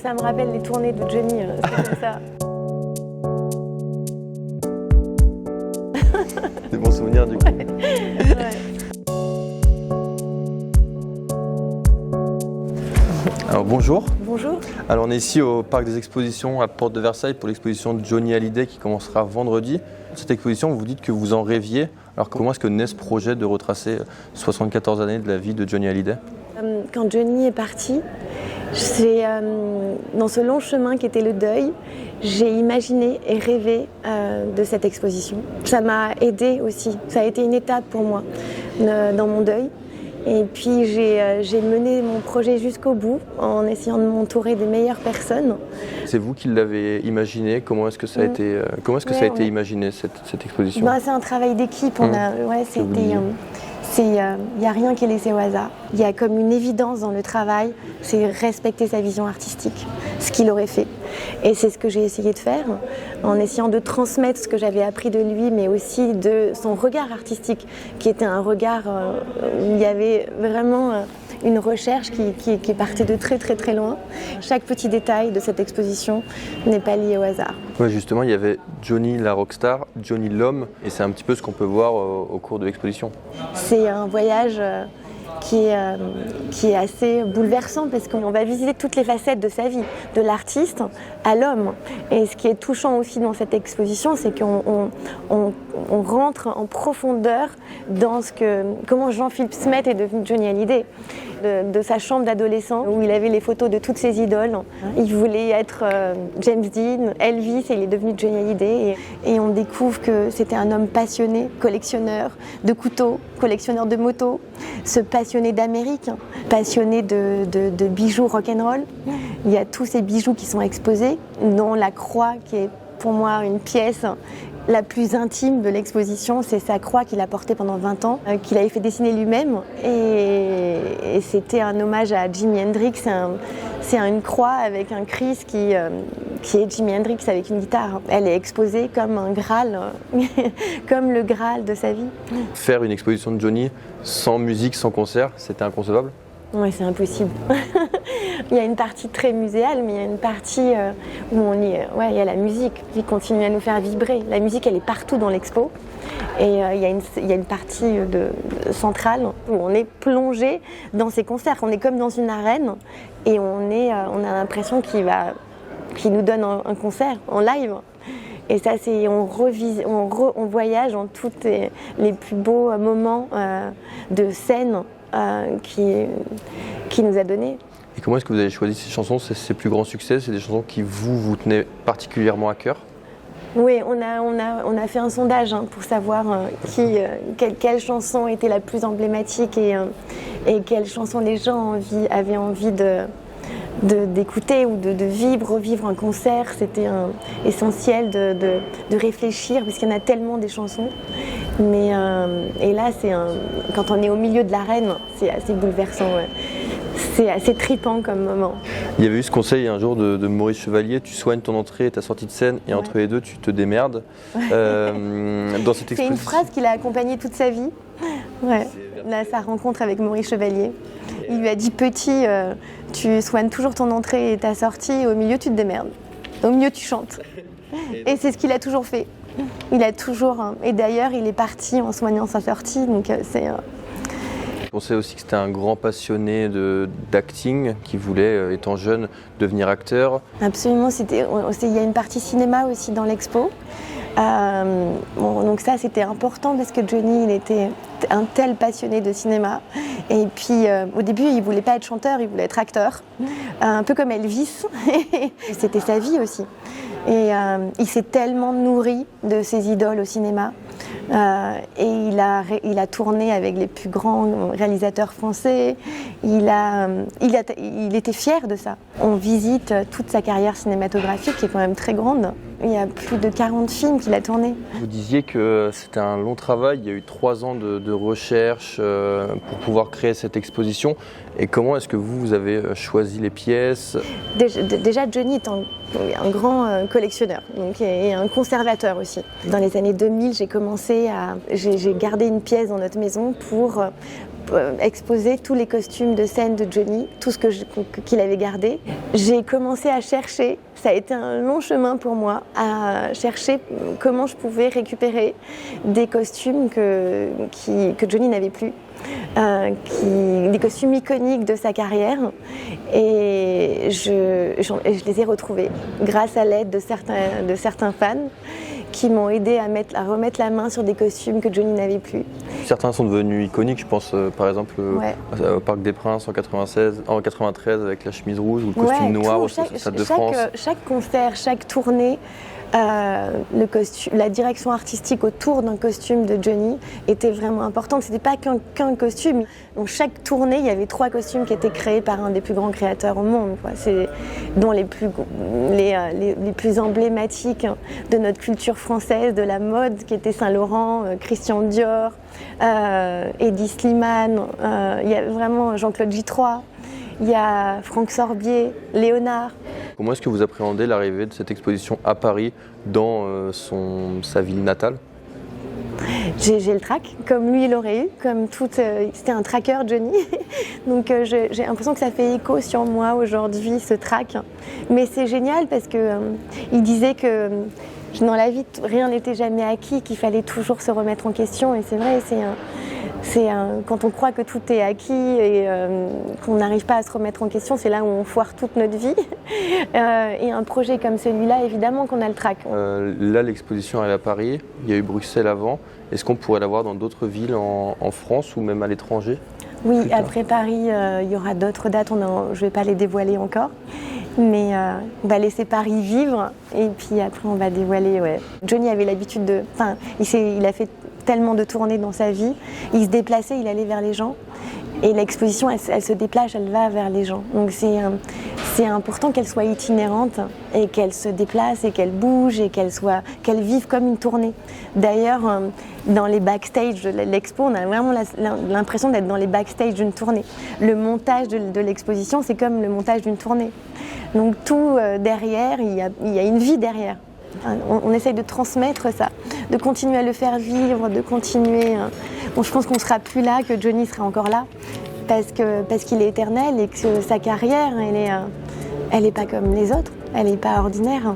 ça me rappelle les tournées de Johnny, c'est comme ça. Des bons souvenirs du coup. Ouais. Alors bonjour. Bonjour. Alors on est ici au Parc des Expositions à Porte de Versailles pour l'exposition de Johnny Hallyday qui commencera vendredi. Cette exposition, vous dites que vous en rêviez. Alors comment est-ce que naît ce projet de retracer 74 années de la vie de Johnny Hallyday ? Quand Johnny est parti, dans ce long chemin qui était le deuil, j'ai imaginé et rêvé de cette exposition. Ça m'a aidée aussi, ça a été une étape pour moi dans mon deuil. Et puis j'ai mené mon projet jusqu'au bout en essayant de m'entourer des meilleures personnes. C'est vous qui l'avez imaginé. Comment est-ce que ça a été, ça a été imaginé cette exposition ? C'est un travail d'équipe. Il n'y a rien qui est laissé au hasard. Il y a comme une évidence dans le travail, c'est respecter sa vision artistique, ce qu'il aurait fait. Et c'est ce que j'ai essayé de faire, en essayant de transmettre ce que j'avais appris de lui, mais aussi de son regard artistique, qui était un regard où il y avait vraiment une recherche qui partait de très très très loin. Chaque petit détail de cette exposition n'est pas lié au hasard. Ouais, justement, il y avait Johnny la rockstar, Johnny l'homme, et c'est un petit peu ce qu'on peut voir au cours de l'exposition. C'est un voyage qui est assez bouleversant parce qu'on va visiter toutes les facettes de sa vie, de l'artiste à l'homme. Et ce qui est touchant aussi dans cette exposition, c'est qu'on rentre en profondeur dans comment Jean-Philippe Smet est devenu Johnny Hallyday. De sa chambre d'adolescent où il avait les photos de toutes ses idoles. Il voulait être James Dean, Elvis, et il est devenu Johnny Hallyday. Et on découvre que c'était un homme passionné, collectionneur de couteaux, collectionneur de motos, ce passionné d'Amérique, passionné de bijoux rock'n'roll. Il y a tous ces bijoux qui sont exposés, dont la croix qui est pour moi une pièce la plus intime de l'exposition, c'est sa croix qu'il a portée pendant 20 ans, qu'il avait fait dessiner lui-même. Et c'était un hommage à Jimi Hendrix. C'est une croix avec un Christ qui est Jimi Hendrix avec une guitare. Elle est exposée comme un Graal, comme le Graal de sa vie. Faire une exposition de Johnny sans musique, sans concert, c'était inconcevable ? Oui, c'est impossible. Il y a une partie très muséale, mais il y a une partie où il y a la musique qui continue à nous faire vibrer. La musique, elle est partout dans l'expo. Et il y a une partie centrale où on est plongé dans ces concerts. On est comme dans une arène et on a l'impression qu'il nous donne un concert en live. Et ça, on voyage en tous les plus beaux moments de scène qui nous a donné. Et comment est-ce que vous avez choisi ces chansons ? C'est ses plus grands succès, c'est des chansons qui vous tenaient particulièrement à cœur ? Oui, on a fait un sondage pour savoir quelle chanson était la plus emblématique et quelle chanson les gens avaient envie d'écouter ou de revivre un concert. C'était essentiel de réfléchir parce qu'il y en a tellement des chansons. Et là, quand on est au milieu de l'arène, c'est assez bouleversant. Ouais. C'est assez trippant comme moment. Il y avait eu ce conseil un jour de Maurice Chevalier, tu soignes ton entrée et ta sortie de scène et entre les deux tu te démerdes. Dans cette c'est une phrase qu'il a accompagnée toute sa vie. Ouais. Là, sa rencontre avec Maurice Chevalier. Il lui a dit petit, tu soignes toujours ton entrée et ta sortie, et au milieu tu te démerdes. Au milieu tu chantes. Et c'est ce qu'il a toujours fait. Il a toujours. Et d'ailleurs, il est parti en soignant sa sortie. Donc c'est. On sait aussi que c'était un grand passionné d'acting qui voulait, étant jeune, devenir acteur. Absolument, il y a une partie cinéma aussi dans l'expo. Donc ça, c'était important parce que Johnny, il était un tel passionné de cinéma. Et puis, au début, il ne voulait pas être chanteur, il voulait être acteur. Un peu comme Elvis. C'était sa vie aussi. Et il s'est tellement nourri de ses idoles au cinéma. Et il a tourné avec les plus grands réalisateurs français. Il était fier de ça. On visite toute sa carrière cinématographique qui est quand même très grande. Il y a plus de 40 films qu'il a tournés. Vous disiez que c'était un long travail, il y a eu 3 ans de recherche pour pouvoir créer cette exposition. Et comment est-ce que vous avez choisi les pièces ? Déjà, Johnny est un grand collectionneur et un conservateur aussi. Dans les années 2000, j'ai gardé une pièce dans notre maison pour exposé tous les costumes de scène de Johnny, tout ce qu'il avait gardé. J'ai commencé à chercher, ça a été un long chemin pour moi, à chercher comment je pouvais récupérer des costumes que Johnny n'avait plus. Des costumes iconiques de sa carrière, et je les ai retrouvés grâce à l'aide de certains fans qui m'ont aidé à remettre la main sur des costumes que Johnny n'avait plus. Certains sont devenus iconiques, je pense par exemple au Parc des Princes en 93 avec la chemise rouge ou le costume noir au Stade de France. Chaque concert, chaque tournée, la direction artistique autour d'un costume de Johnny était vraiment importante. C'était pas qu'un costume. Donc chaque tournée, il y avait 3 costumes qui étaient créés par un des plus grands créateurs au monde, quoi. C'est dont les plus emblématiques de notre culture française, de la mode, qui étaient Saint Laurent, Christian Dior, Hedi Slimane, il y a vraiment Jean-Claude J3. Il y a Franck Sorbier, Léonard. Comment est-ce que vous appréhendez l'arrivée de cette exposition à Paris dans sa ville natale ? J'ai le trac, comme lui il aurait eu, c'était un tracker Johnny. Donc j'ai l'impression que ça fait écho sur moi aujourd'hui, ce trac. Mais c'est génial parce qu'il disait que dans la vie, rien n'était jamais acquis, qu'il fallait toujours se remettre en question. Et c'est vrai, quand on croit que tout est acquis et qu'on n'arrive pas à se remettre en question, c'est là où on foire toute notre vie. Et un projet comme celui-là, évidemment qu'on a le trac. Là, l'exposition est à Paris, il y a eu Bruxelles avant. Est-ce qu'on pourrait la voir dans d'autres villes en France ou même à l'étranger ? Oui, après Paris, il y aura d'autres dates, je ne vais pas les dévoiler encore. Mais on va laisser Paris vivre et puis après on va dévoiler. Ouais. Johnny avait l'habitude il a fait tellement de tournées dans sa vie, il se déplaçait, il allait vers les gens. Et l'exposition, elle se déplace, elle va vers les gens. Donc c'est important qu'elle soit itinérante et qu'elle se déplace et qu'elle bouge et qu'elle vive comme une tournée. D'ailleurs, dans les backstage de l'expo, on a vraiment l'impression d'être dans les backstage d'une tournée. Le montage de l'exposition, c'est comme le montage d'une tournée. Donc tout derrière, il y a une vie derrière. On essaye de transmettre ça, de continuer à le faire vivre, de continuer. Je pense qu'on ne sera plus là, que Johnny sera encore là, parce qu'il est éternel et que sa carrière, elle est pas comme les autres, elle n'est pas ordinaire.